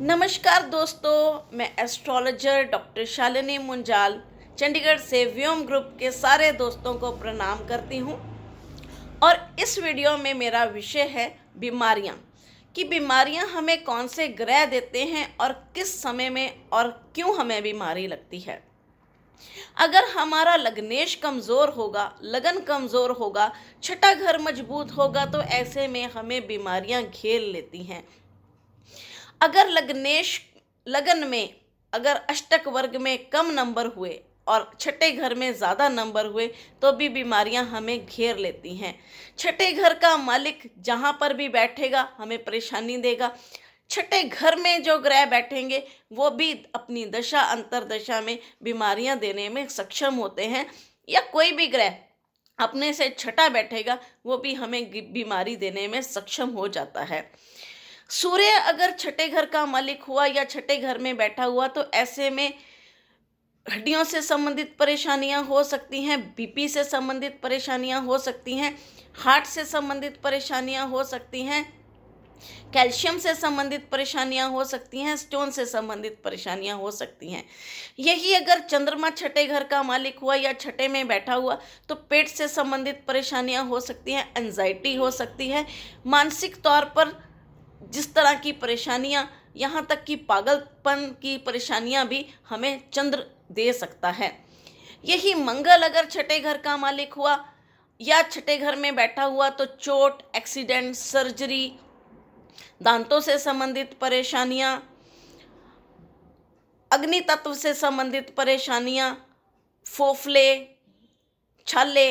नमस्कार दोस्तों, मैं एस्ट्रोलॉजर डॉक्टर शालिनी मुंजाल चंडीगढ़ से व्योम ग्रुप के सारे दोस्तों को प्रणाम करती हूँ। और इस वीडियो में मेरा विषय है बीमारियाँ, कि बीमारियाँ हमें कौन से ग्रह देते हैं और किस समय में और क्यों हमें बीमारी लगती है। अगर हमारा लग्नेश कमज़ोर होगा, लगन कमज़ोर होगा, छठा घर मजबूत होगा तो ऐसे में हमें बीमारियाँ घेर लेती हैं। अगर लगन में अगर अष्टक वर्ग में कम नंबर हुए और छठे घर में ज़्यादा नंबर हुए तो भी बीमारियां हमें घेर लेती हैं। छठे घर का मालिक जहां पर भी बैठेगा हमें परेशानी देगा। छठे घर में जो ग्रह बैठेंगे वो भी अपनी दशा अंतरदशा में बीमारियां देने में सक्षम होते हैं, या कोई भी ग्रह अपने से छठा बैठेगा वो भी हमें बीमारी देने में सक्षम हो जाता है। सूर्य अगर छठे घर का मालिक हुआ या छठे घर में बैठा हुआ तो ऐसे में हड्डियों से संबंधित परेशानियां हो सकती हैं, बीपी से संबंधित परेशानियां हो सकती हैं, हार्ट से संबंधित परेशानियां हो सकती हैं, कैल्शियम से संबंधित परेशानियां हो सकती हैं, स्टोन से संबंधित परेशानियां हो सकती हैं। यही अगर चंद्रमा छठे घर का मालिक हुआ या छठे में बैठा हुआ तो पेट से संबंधित परेशानियां हो सकती हैं, एंजाइटी हो सकती है, मानसिक तौर पर जिस तरह की परेशानियां, यहाँ तक कि पागलपन की परेशानियां भी हमें चंद्र दे सकता है। यही मंगल अगर छठे घर का मालिक हुआ या छठे घर में बैठा हुआ तो चोट, एक्सीडेंट, सर्जरी, दांतों से संबंधित परेशानियां, अग्नि तत्व से संबंधित परेशानियां, फोफले, छाले,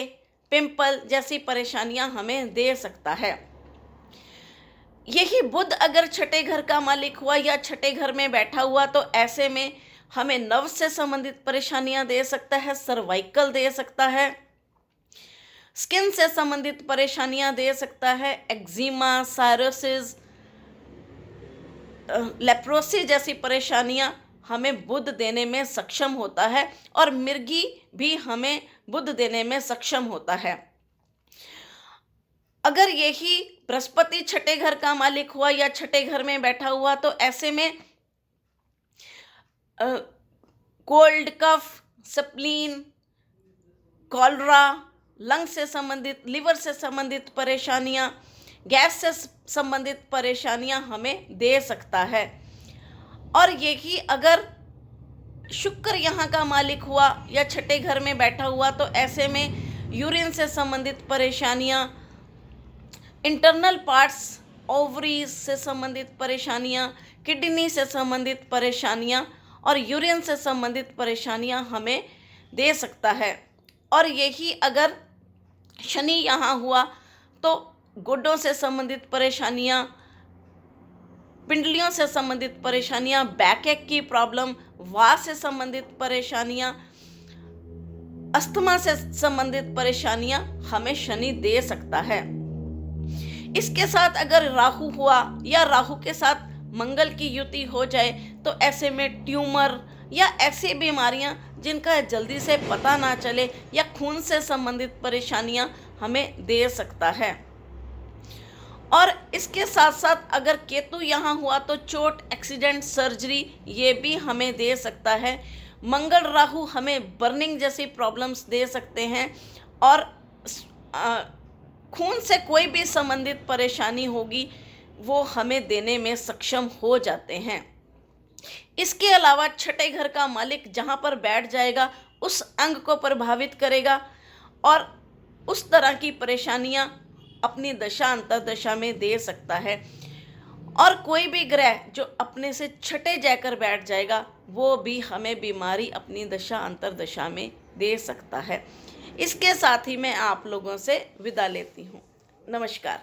पिंपल जैसी परेशानियां हमें दे सकता है। यही बुध अगर छठे घर का मालिक हुआ या छठे घर में बैठा हुआ तो ऐसे में हमें नर्व से संबंधित परेशानियां दे सकता है, सर्वाइकल दे सकता है, स्किन से संबंधित परेशानियां दे सकता है, एक्जिमा, सायरोसिस, लेप्रोसी जैसी परेशानियां हमें बुध देने में सक्षम होता है, और मिर्गी भी हमें बुध देने में सक्षम होता है। अगर यही बृहस्पति छठे घर का मालिक हुआ या छठे घर में बैठा हुआ तो ऐसे में cold cough, spleen, cholera, lung से संबंधित, लिवर से संबंधित परेशानियां, गैस से संबंधित परेशानियां हमें दे सकता है। और यही अगर शुक्र यहाँ का मालिक हुआ या छठे घर में बैठा हुआ तो ऐसे में यूरिन से संबंधित परेशानियां, इंटरनल पार्ट्स, ओवरीज से संबंधित परेशानियां, किडनी से संबंधित परेशानियां और यूरिन से संबंधित परेशानियां हमें दे सकता है। और यही अगर शनि यहाँ हुआ तो गुर्दों से संबंधित परेशानियां, पिंडलियों से संबंधित परेशानियां, बैक एक की प्रॉब्लम, वात से संबंधित परेशानियां, अस्थमा से संबंधित परेशानियां हमें शनि दे सकता है। इसके साथ अगर राहु हुआ या राहु के साथ मंगल की युति हो जाए तो ऐसे में ट्यूमर या ऐसी बीमारियां जिनका जल्दी से पता ना चले या खून से संबंधित परेशानियां हमें दे सकता है। और इसके साथ साथ अगर केतु यहाँ हुआ तो चोट, एक्सीडेंट, सर्जरी ये भी हमें दे सकता है। मंगल राहु हमें बर्निंग जैसी प्रॉब्लम्स दे सकते हैं, और खून से कोई भी संबंधित परेशानी होगी वो हमें देने में सक्षम हो जाते हैं। इसके अलावा छठे घर का मालिक जहाँ पर बैठ जाएगा उस अंग को प्रभावित करेगा और उस तरह की परेशानियाँ अपनी दशा अंतरदशा में दे सकता है। और कोई भी ग्रह जो अपने से छठे जाकर बैठ जाएगा वो भी हमें बीमारी अपनी दशा अंतरदशा में दे सकता है। इसके साथ ही मैं आप लोगों से विदा लेती हूँ। नमस्कार।